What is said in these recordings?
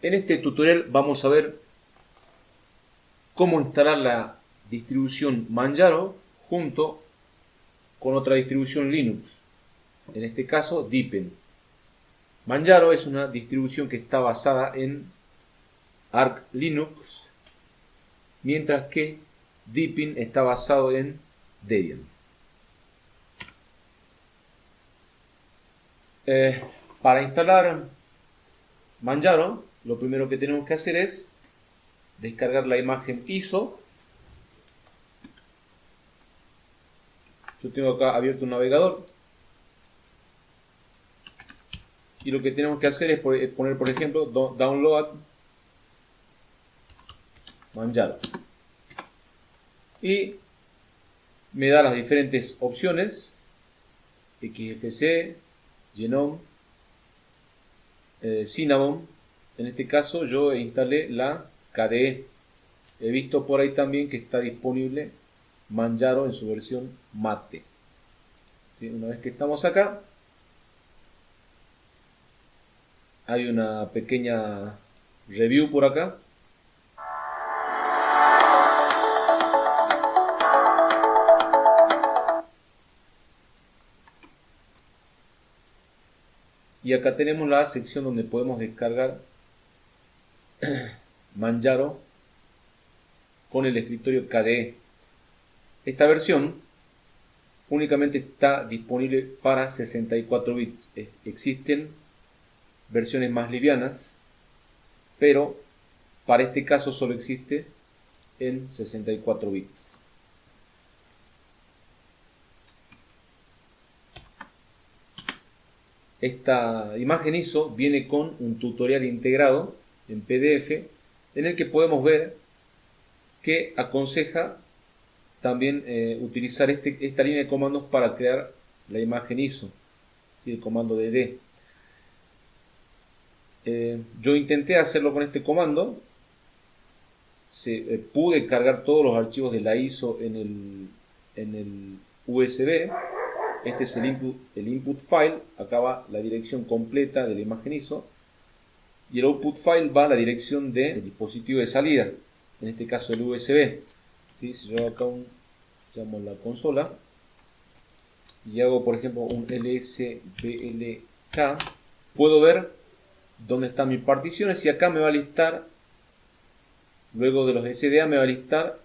En este tutorial vamos a ver cómo instalar la distribución Manjaro junto con otra distribución Linux, en este caso Deepin. Manjaro es una distribución que está basada en Arch Linux, mientras que Deepin está basado en Debian. Para instalar Manjaro, lo primero que tenemos que hacer es descargar la imagen ISO. Yo tengo acá abierto un navegador y lo que tenemos que hacer es poner, por ejemplo, download Manjaro y me da las diferentes opciones: XFCE, Genome, Cinnamon. En este caso yo instalé la KDE. He visto por ahí también que está disponible Manjaro en su versión Mate. ¿Sí? Una vez que estamos acá, hay una pequeña review por acá. Y acá tenemos la sección donde podemos descargar Manjaro con el escritorio KDE. Esta versión únicamente está disponible para 64 bits. Existen versiones más livianas, pero para este caso solo existe en 64 bits. Esta imagen ISO viene con un tutorial integrado en PDF en el que podemos ver que aconseja también utilizar esta línea de comandos para crear la imagen ISO, ¿sí? El comando dd. Yo intenté hacerlo con este comando. Pude cargar todos los archivos de la ISO en el USB. Este es el input file. Acá va la dirección completa de la imagen ISO. Y el output file va a la dirección del dispositivo de salida, en este caso el USB. ¿Sí? Si yo acá llamo la consola y hago, por ejemplo, un lsblk, puedo ver dónde están mis particiones y acá me va a listar, luego de los SDA, me va a listar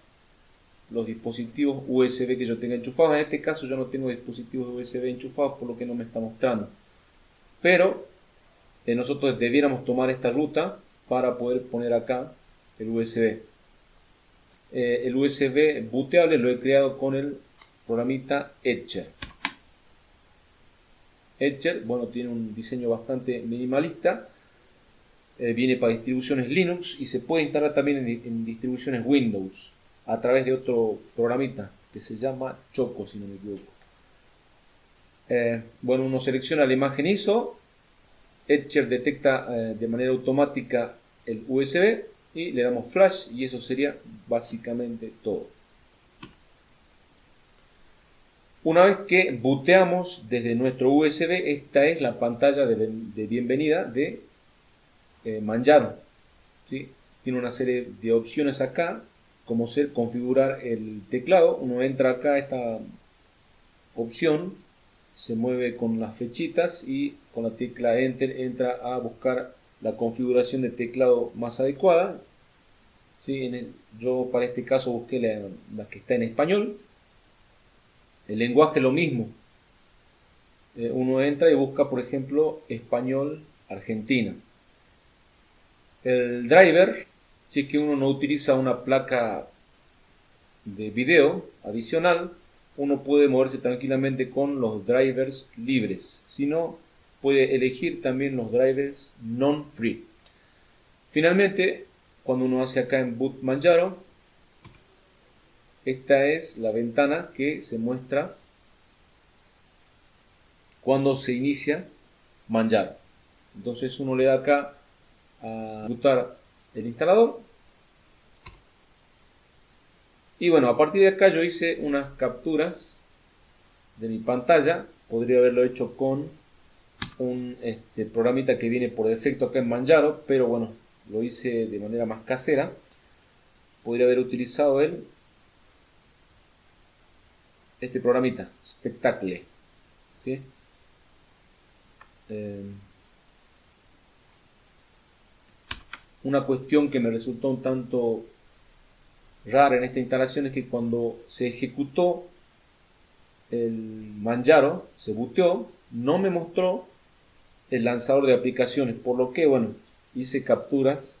los dispositivos USB que yo tenga enchufados. En este caso yo no tengo dispositivos USB enchufados, por lo que no me está mostrando. Pero nosotros debiéramos tomar esta ruta para poder poner acá el USB. El USB booteable lo he creado con el programita Etcher. Etcher, bueno, tiene un diseño bastante minimalista. Viene para distribuciones Linux y se puede instalar también en distribuciones Windows a través de otro programita que se llama Choco, si no me equivoco. Bueno, uno selecciona la imagen ISO. Etcher detecta de manera automática el USB y le damos flash y eso sería básicamente todo. Una vez que booteamos desde nuestro USB, esta es la pantalla de bienvenida de Manjaro. ¿Sí? Tiene una serie de opciones acá, como ser configurar el teclado. Uno entra acá a esta opción, se mueve con las flechitas y con la tecla Enter entra a buscar la configuración de teclado más adecuada. ¿Sí? Yo para este caso busqué la que está en español. El lenguaje lo mismo. Uno entra y busca, por ejemplo, español Argentina. El driver, si es que uno no utiliza una placa de video adicional, uno puede moverse tranquilamente con los drivers libres. Si no, puede elegir también los drivers non-free. Finalmente, cuando uno hace acá en Boot Manjaro, esta es la ventana que se muestra cuando se inicia Manjaro. Entonces uno le da acá a ejecutar el instalador. Y bueno, a partir de acá yo hice unas capturas de mi pantalla. Podría haberlo hecho con un programita que viene por defecto acá en Manjaro, pero bueno, lo hice de manera más casera, podría haber utilizado este programita, Spectacle, ¿sí? Una cuestión que me resultó un tanto rara en esta instalación es que cuando se ejecutó el Manjaro, se booteó, no me mostró el lanzador de aplicaciones, por lo que, bueno, hice capturas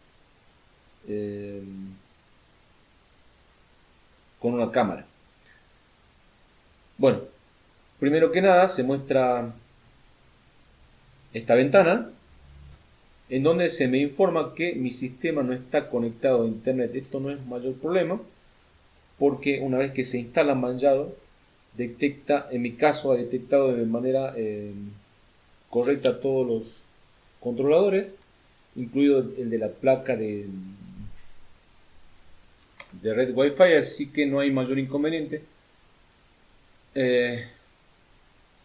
con una cámara. Bueno, primero que nada se muestra esta ventana en donde se me informa que mi sistema no está conectado a internet. Esto no es mayor problema, porque una vez que se instala Manjaro, detecta, en mi caso ha detectado de manera correcta todos los controladores, incluido el de la placa de red Wi-Fi, así que no hay mayor inconveniente.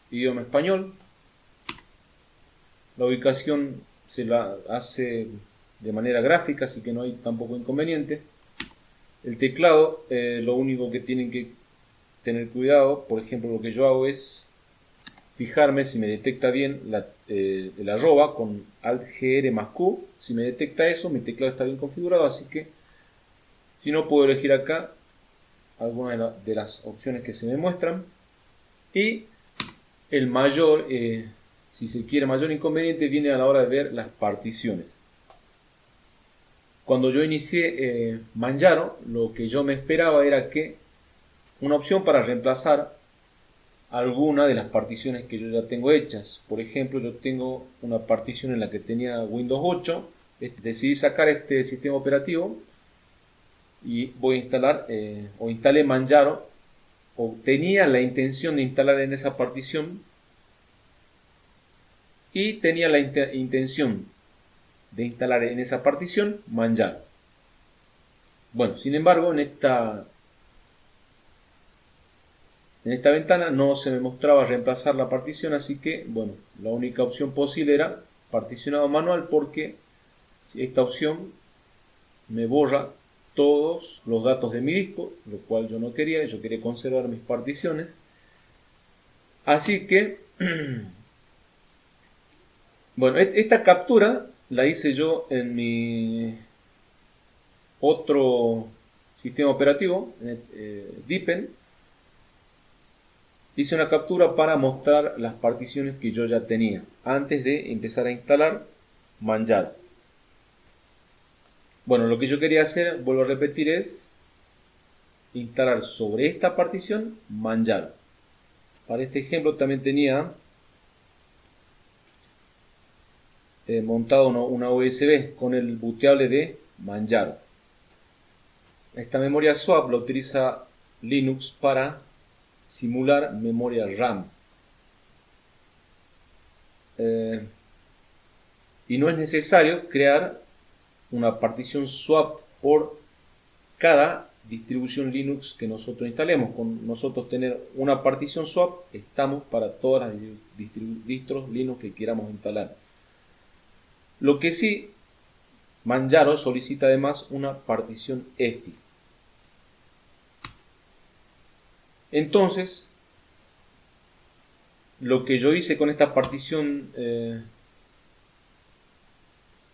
Idioma español. La ubicación se la hace de manera gráfica, así que no hay tampoco inconveniente. El teclado, lo único que tienen que tener cuidado, por ejemplo, lo que yo hago es fijarme si me detecta bien el arroba con Alt GR más Q. Si me detecta eso, mi teclado está bien configurado, así que si no, puedo elegir acá algunas de las opciones que se me muestran. Y el mayor, si se quiere, mayor inconveniente viene a la hora de ver las particiones. Cuando yo inicié Manjaro, lo que yo me esperaba era que una opción para reemplazar alguna de las particiones que yo ya tengo hechas. Por ejemplo, yo tengo una partición en la que tenía Windows 8, decidí sacar este sistema operativo y voy a instalar, o instalé Manjaro, o tenía la intención de instalar en esa partición, y tenía la intención de instalar en esa partición Manjaro. Bueno, sin embargo, en esta ventana no se me mostraba reemplazar la partición, así que, bueno, la única opción posible era particionado manual, porque esta opción me borra todos los datos de mi disco, lo cual yo no quería. Yo quería conservar mis particiones. Así que, bueno, esta captura la hice yo en mi otro sistema operativo, Deepin. Hice una captura para mostrar las particiones que yo ya tenía antes de empezar a instalar Manjaro. Bueno, lo que yo quería hacer, vuelvo a repetir, es instalar sobre esta partición Manjaro. Para este ejemplo también tenía montado una USB con el booteable de Manjaro. Esta memoria swap la utiliza Linux para simular memoria RAM. Y no es necesario crear una partición swap por cada distribución Linux que nosotros instalemos. Con nosotros tener una partición swap, estamos para todas las distros Linux que queramos instalar. Lo que sí, Manjaro solicita además una partición EFI. Entonces, lo que yo hice con esta partición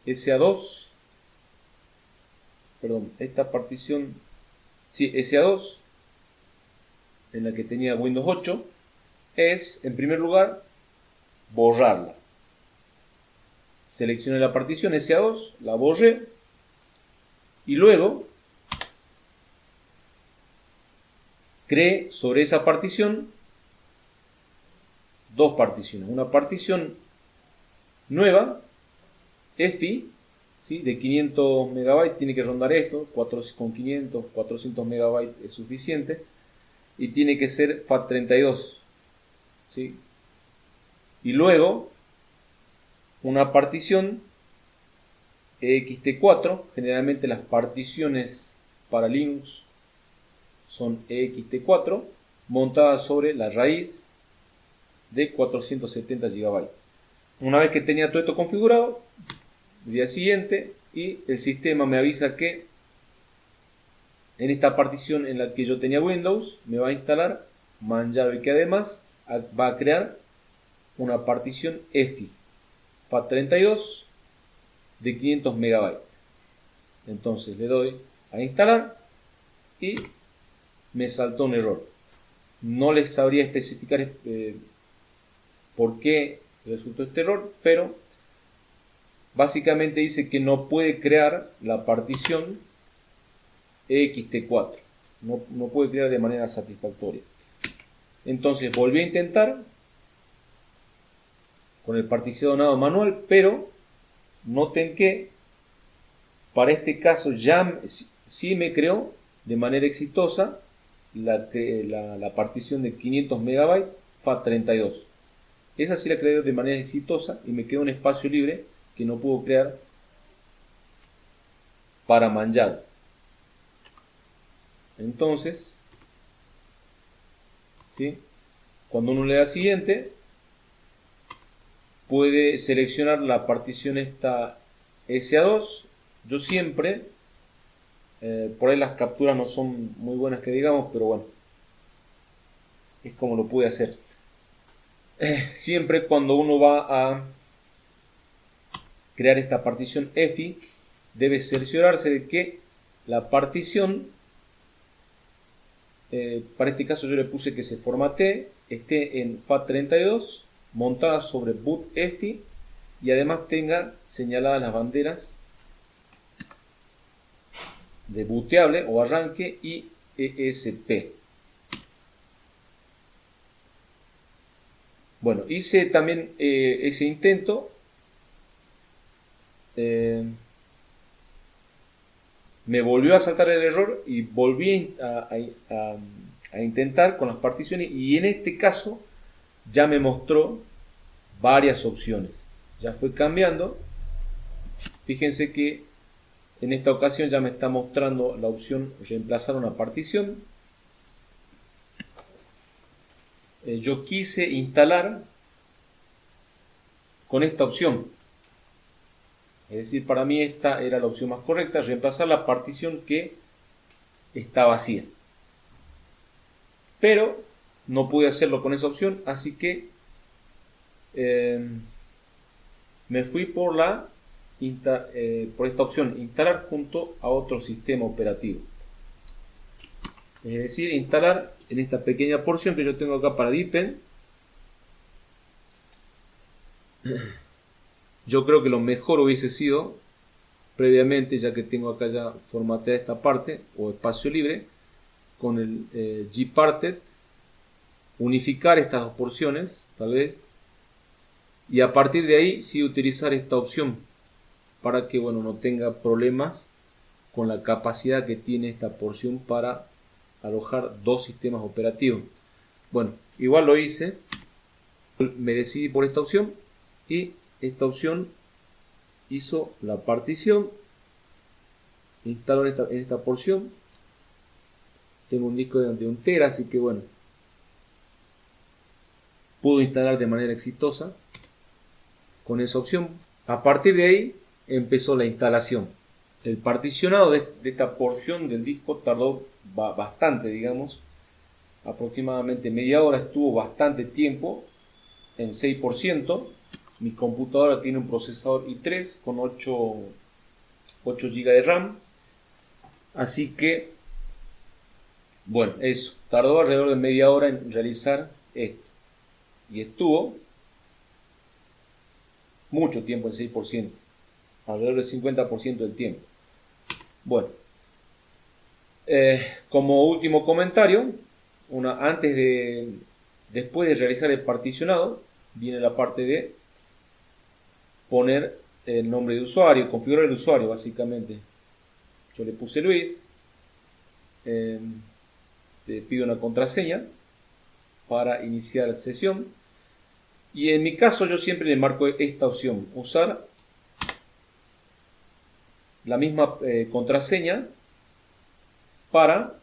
SA2, perdón, esta partición, sí, SA2, en la que tenía Windows 8, es, en primer lugar, borrarla. Seleccioné la partición SA2, la borré, y luego creé sobre esa partición dos particiones. Una partición nueva, EFI, ¿sí? De 500 MB, tiene que rondar esto, con 500, 400 MB es suficiente, y tiene que ser FAT32, ¿sí? Y luego una partición ext4, generalmente las particiones para Linux son ext4, montada sobre la raíz de 470 GB. Una vez que tenía todo esto configurado, el día siguiente y el sistema me avisa que en esta partición en la que yo tenía Windows me va a instalar Manjaro y que además va a crear una partición EFI FAT32 de 500 MB. Entonces le doy a instalar y me saltó un error. No les sabría especificar por qué resultó este error, pero básicamente dice que no puede crear la partición ext4. No puede crear de manera satisfactoria. Entonces volví a intentar con el particionado manual, pero noten que para este caso ya sí me creó de manera exitosa la partición de 500 MB FAT32. Esa sí la creé de manera exitosa y me quedó un espacio libre que no puedo crear para Manjaro. Entonces, ¿sí? Cuando uno le da siguiente, puede seleccionar la partición esta SA2. Yo siempre, por ahí las capturas no son muy buenas que digamos, pero bueno, es como lo pude hacer. Siempre cuando uno va a crear esta partición EFI, debe cerciorarse de que la partición, para este caso yo le puse que se formatee, esté en FAT32, montada sobre boot EFI y además tenga señaladas las banderas de booteable o arranque y ESP. Bueno, hice también ese intento. Me volvió a saltar el error y volví a intentar con las particiones, y en este caso ya me mostró varias opciones. Ya fue cambiando. Fíjense que en esta ocasión ya me está mostrando la opción reemplazar una partición. Yo quise instalar con esta opción. Es decir, para mí esta era la opción más correcta, reemplazar la partición que está vacía. Pero no pude hacerlo con esa opción, así que me fui por esta opción, instalar junto a otro sistema operativo. Es decir, instalar en esta pequeña porción que yo tengo acá para Deepin. Yo creo que lo mejor hubiese sido previamente, ya que tengo acá ya formateada esta parte o espacio libre, con el gparted, unificar estas dos porciones, tal vez, y a partir de ahí sí utilizar esta opción para que, bueno, no tenga problemas con la capacidad que tiene esta porción para alojar dos sistemas operativos. Bueno, igual lo hice, me decidí por esta opción y esta opción hizo la partición, instaló en esta porción. Tengo un disco de 1 tera, así que bueno, pudo instalar de manera exitosa con esa opción. A partir de ahí empezó la instalación. El particionado de esta porción del disco tardó bastante, digamos, aproximadamente media hora, estuvo bastante tiempo en 6%. Mi computadora tiene un procesador i3 con 8 GB de RAM, así que bueno, eso tardó alrededor de media hora en realizar esto, y estuvo mucho tiempo en 6%, alrededor del 50% del tiempo. Bueno, como último comentario, después de realizar el particionado, viene la parte de poner el nombre de usuario, configurar el usuario básicamente. Yo le puse Luis, te pido una contraseña para iniciar sesión, y en mi caso yo siempre le marco esta opción, usar la misma contraseña para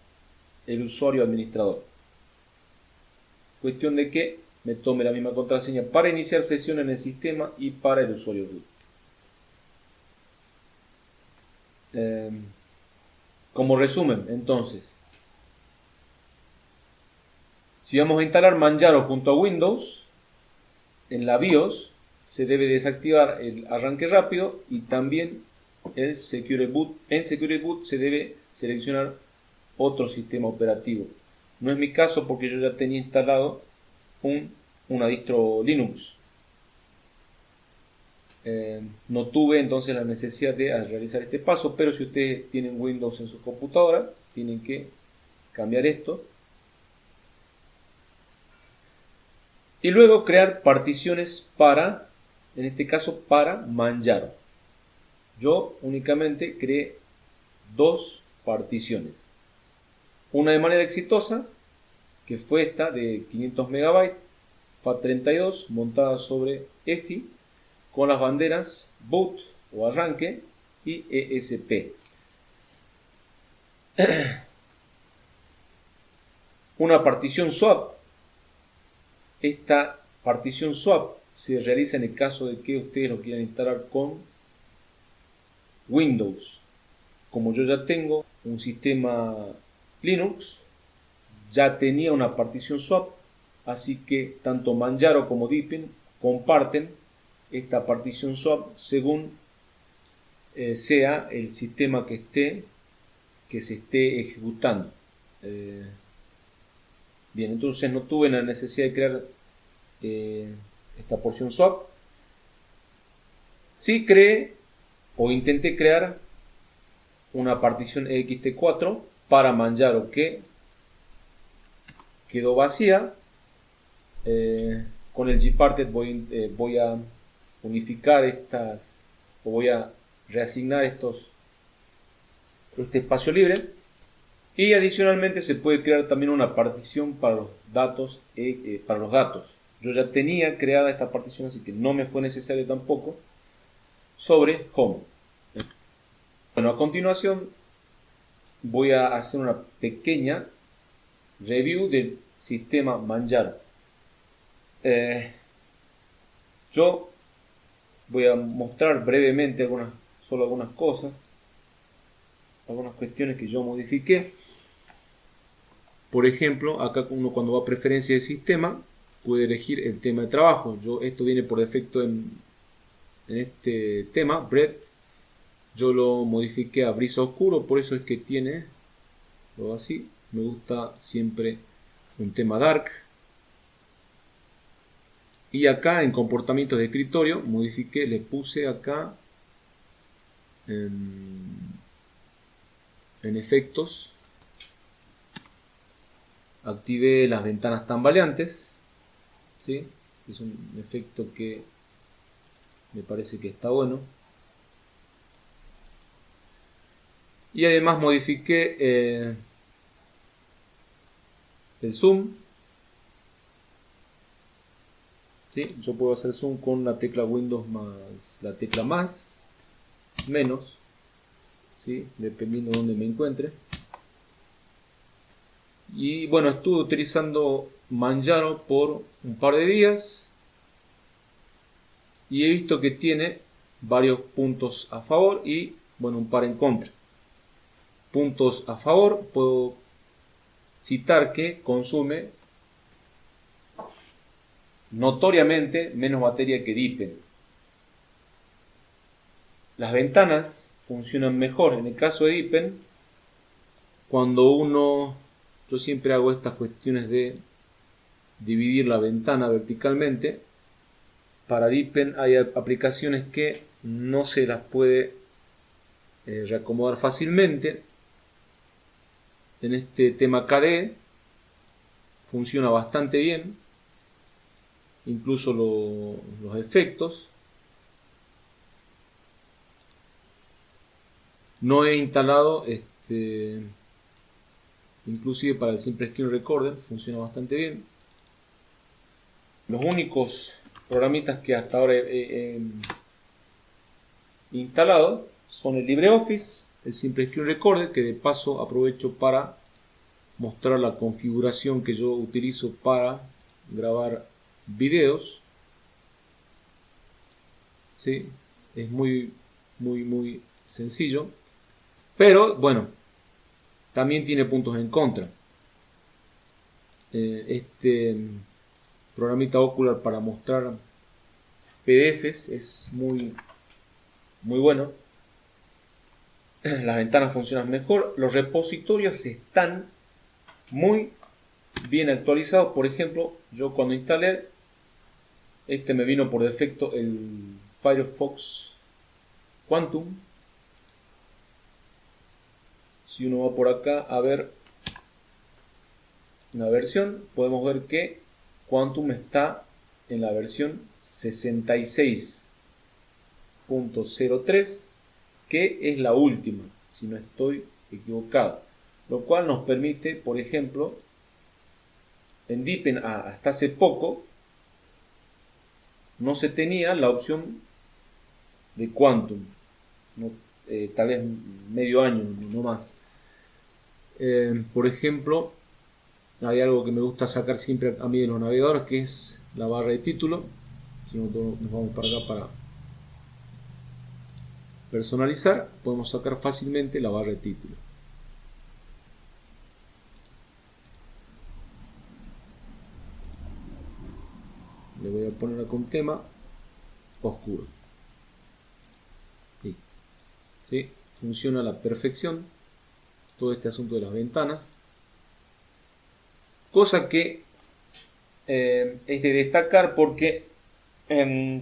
el usuario administrador. Cuestión de que me tome la misma contraseña para iniciar sesión en el sistema y para el usuario root. Como resumen, entonces, si vamos a instalar Manjaro junto a Windows, en la BIOS se debe desactivar el arranque rápido y también el Secure Boot. En Secure Boot se debe seleccionar otro sistema operativo. No es mi caso porque yo ya tenía instalado una distro Linux. No tuve entonces la necesidad de realizar este paso, pero si ustedes tienen Windows en su computadora, tienen que cambiar esto. Y luego crear particiones para, en este caso, para Manjaro. Yo únicamente creé 2 particiones. Una de manera exitosa, que fue esta de 500 MB, FAT32, montada sobre EFI, con las banderas boot o arranque y ESP. Una partición swap. Esta partición swap se realiza en el caso de que ustedes lo quieran instalar con Windows. Como yo ya tengo un sistema Linux, ya tenía una partición swap, así que tanto Manjaro como Deepin comparten esta partición swap según sea el sistema que se esté ejecutando. Bien, entonces no tuve la necesidad de crear esta porción swap. Sí creé o intenté crear una partición ext4 para Manjaro que quedó vacía. Con el gparted voy a unificar estas, o voy a reasignar este espacio libre, y adicionalmente se puede crear también una partición para los datos. Yo ya tenía creada esta partición, así que no me fue necesario tampoco, sobre Home. Bueno, a continuación voy a hacer una pequeña review del sistema Manjaro. Yo voy a mostrar brevemente algunas cosas, algunas cuestiones que yo modifiqué. Por ejemplo, acá uno cuando va a preferencia de sistema puede elegir el tema de trabajo. Esto viene por defecto en este tema, Bread. Yo lo modifiqué a brisa oscuro, por eso es que tiene todo así. Me gusta siempre un tema dark. Y acá en comportamientos de escritorio modifiqué, le puse acá en efectos, activé las ventanas tambaleantes, ¿sí? Es un efecto que me parece que está bueno. Y además modifiqué el zoom. ¿Sí? Yo puedo hacer zoom con la tecla Windows más la tecla más, menos, ¿sí? Dependiendo de donde me encuentre. Y bueno, estuve utilizando Manjaro por un par de días y he visto que tiene varios puntos a favor y bueno, un par en contra. Puntos a favor, puedo citar que consume notoriamente menos batería que Deepin. Las ventanas funcionan mejor en el caso de Deepin cuando yo siempre hago estas cuestiones de dividir la ventana verticalmente. Para Deepin hay aplicaciones que no se las puede reacomodar fácilmente. En este tema KDE funciona bastante bien, incluso los efectos. No he instalado inclusive para el Simple Screen Recorder funciona bastante bien. Los únicos programitas que hasta ahora he instalado son el LibreOffice, el Simple Screen Recorder, que de paso aprovecho para mostrar la configuración que yo utilizo para grabar videos. ¿Sí? Es muy sencillo. Pero bueno, también tiene puntos en contra. Este programita Ocular para mostrar PDFs es muy bueno. Las ventanas funcionan mejor. Los repositorios están muy bien actualizados. Por ejemplo, yo cuando instalé, me vino por defecto el Firefox Quantum. Si uno va por acá a ver una versión, podemos ver que Quantum está en la versión 66.03, que es la última, si no estoy equivocado. Lo cual nos permite, por ejemplo, en Deepin hasta hace poco no se tenía la opción de Quantum, no, tal vez medio año, no más. Por ejemplo, hay algo que me gusta sacar siempre a mí de los navegadores, que es la barra de título. Si nosotros nos vamos para acá para personalizar, podemos sacar fácilmente la barra de título. Le voy a poner acá un tema oscuro. ¿Sí? Funciona a la perfección todo este asunto de las ventanas. Cosa que es de destacar porque,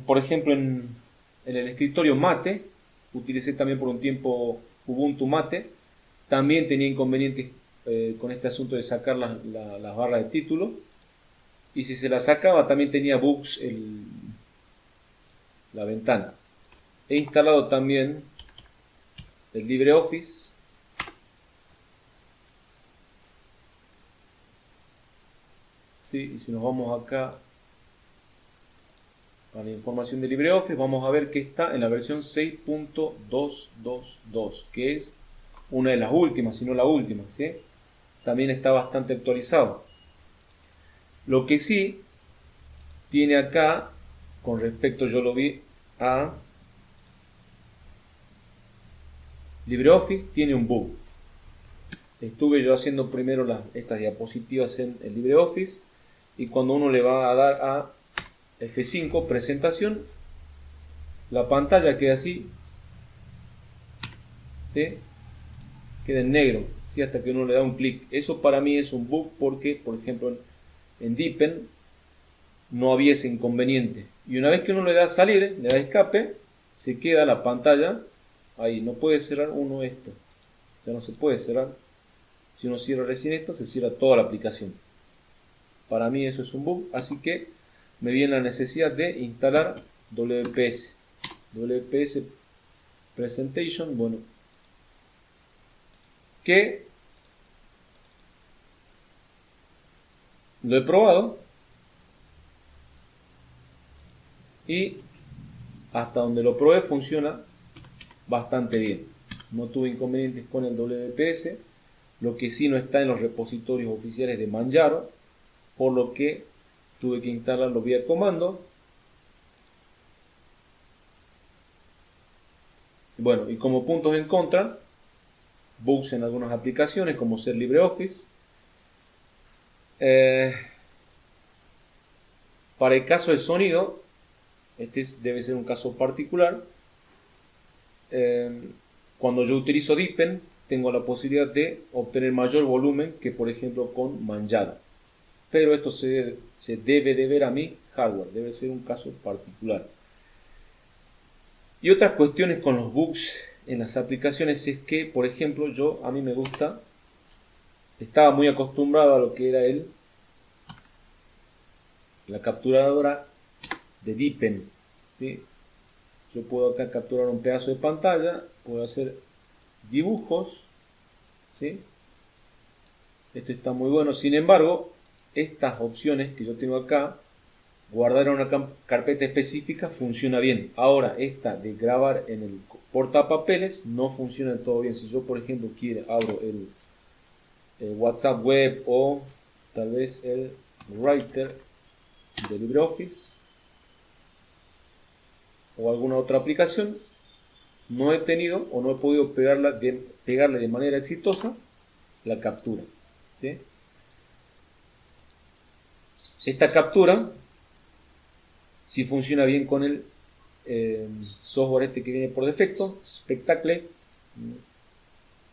por ejemplo, en el escritorio Mate, utilicé también por un tiempo Ubuntu Mate, también tenía inconvenientes con este asunto de sacar las barras de título, y si se la sacaba también tenía bugs la ventana. He instalado también el LibreOffice. Sí, y si nos vamos acá a la información de LibreOffice, vamos a ver que está en la versión 6.222, que es una de las últimas, si no la última, ¿sí? También está bastante actualizado. Lo que sí tiene acá, con respecto, yo lo vi a LibreOffice, tiene un bug. Estuve yo haciendo primero estas diapositivas en el LibreOffice, y cuando uno le va a dar a F5, presentación, la pantalla queda así, ¿sí? Queda en negro, ¿sí? Hasta que uno le da un clic. Eso para mí es un bug porque, por ejemplo, en Deepin no había ese inconveniente. Y una vez que uno le da a salir, le da a escape, se queda la pantalla ahí. No puede cerrar uno esto. Ya no se puede cerrar. Si uno cierra recién esto, se cierra toda la aplicación. Para mí eso es un bug, así que me viene la necesidad de instalar WPS. WPS Presentation, bueno, que lo he probado y hasta donde lo probé funciona bastante bien. No tuve inconvenientes con el WPS. Lo que sí no está en los repositorios oficiales de Manjaro, por lo que tuve que instalarlo vía comando. Bueno, y como puntos en contra, bugs en algunas aplicaciones como ser LibreOffice. Para el caso del sonido, debe ser un caso particular. Cuando yo utilizo Deepin, tengo la posibilidad de obtener mayor volumen que, por ejemplo, con Manjaro. Pero esto se debe deber a mi hardware, debe ser un caso particular. Y otras cuestiones con los bugs en las aplicaciones es que, por ejemplo, a mí me gusta, estaba muy acostumbrado a lo que era la capturadora de Deepin, ¿sí? Yo puedo acá capturar un pedazo de pantalla, puedo hacer dibujos, ¿sí? Esto está muy bueno. Sin embargo, estas opciones que yo tengo acá, guardar en una carpeta específica, funciona bien. Ahora, esta de grabar en el portapapeles no funciona del todo bien. Si yo, por ejemplo, abro el WhatsApp web o tal vez el Writer de LibreOffice o alguna otra aplicación, no he tenido o no he podido pegarla pegarle de manera exitosa la captura, ¿sí? Esta captura, si funciona bien con el software este que viene por defecto, Spectacle,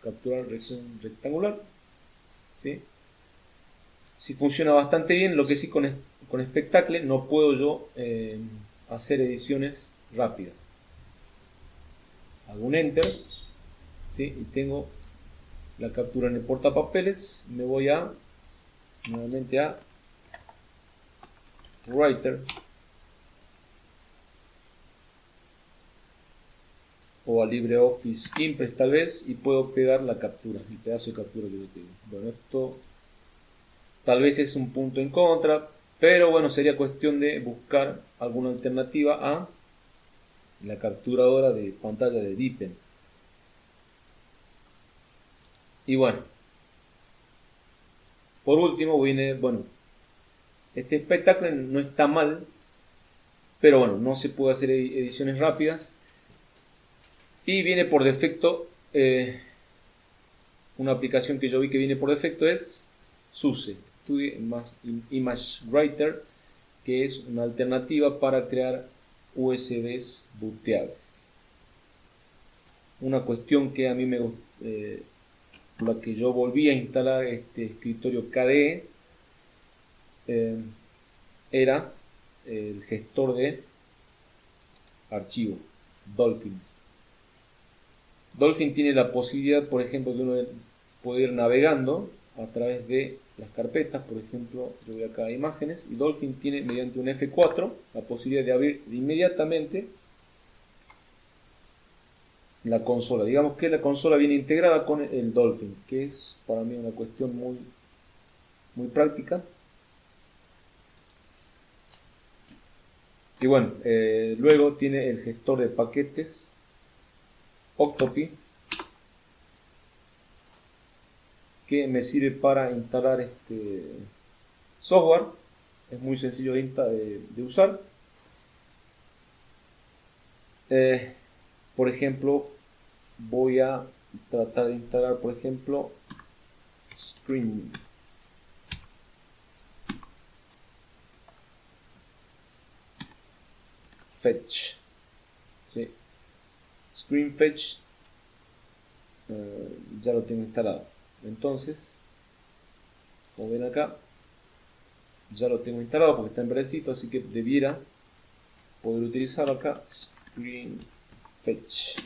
capturar reacción rectangular, ¿sí? Si funciona bastante bien, lo que sí con Spectacle no puedo yo hacer ediciones rápidas. Hago un Enter, ¿sí? Y tengo la captura en el portapapeles. Me voy nuevamente a Writer o a LibreOffice Impress tal vez, y puedo pegar la captura, el pedazo de captura que yo tengo. Bueno, esto tal vez es un punto en contra, pero bueno, sería cuestión de buscar alguna alternativa a la capturadora de pantalla de Deepin. Y bueno, por último viene, bueno, este espectáculo no está mal, pero bueno, no se puede hacer ediciones rápidas. Y viene por defecto, una aplicación que yo vi que viene por defecto es SUSE, Image Writer, que es una alternativa para crear USBs booteables. Una cuestión que a mí me gusta, por la que yo volví a instalar este escritorio KDE, era el gestor de archivos, Dolphin. Dolphin tiene la posibilidad, por ejemplo, de uno poder ir navegando a través de las carpetas. Por ejemplo, yo voy acá a imágenes y Dolphin tiene, mediante un F4, la posibilidad de abrir inmediatamente la consola. Digamos que la consola viene integrada con el Dolphin, que es para mí una cuestión muy práctica. Y bueno, luego tiene el gestor de paquetes Octopi, que me sirve para instalar este software. Es muy sencillo de usar. Por ejemplo, voy a tratar de instalar, por ejemplo, Screen Fetch, ¿sí? Screen Fetch, ya lo tengo instalado. Entonces, como ven acá, ya lo tengo instalado porque está en verdecito, así que debiera poder utilizar acá Screen Fetch.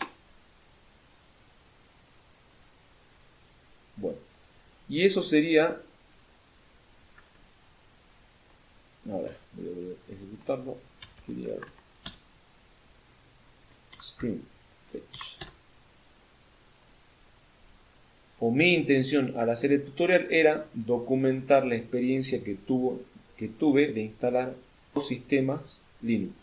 Bueno, y eso sería, a ver, voy a ejecutarlo. Screen Fetch. O mi intención al hacer el tutorial era documentar la experiencia que tuve de instalar los sistemas Linux.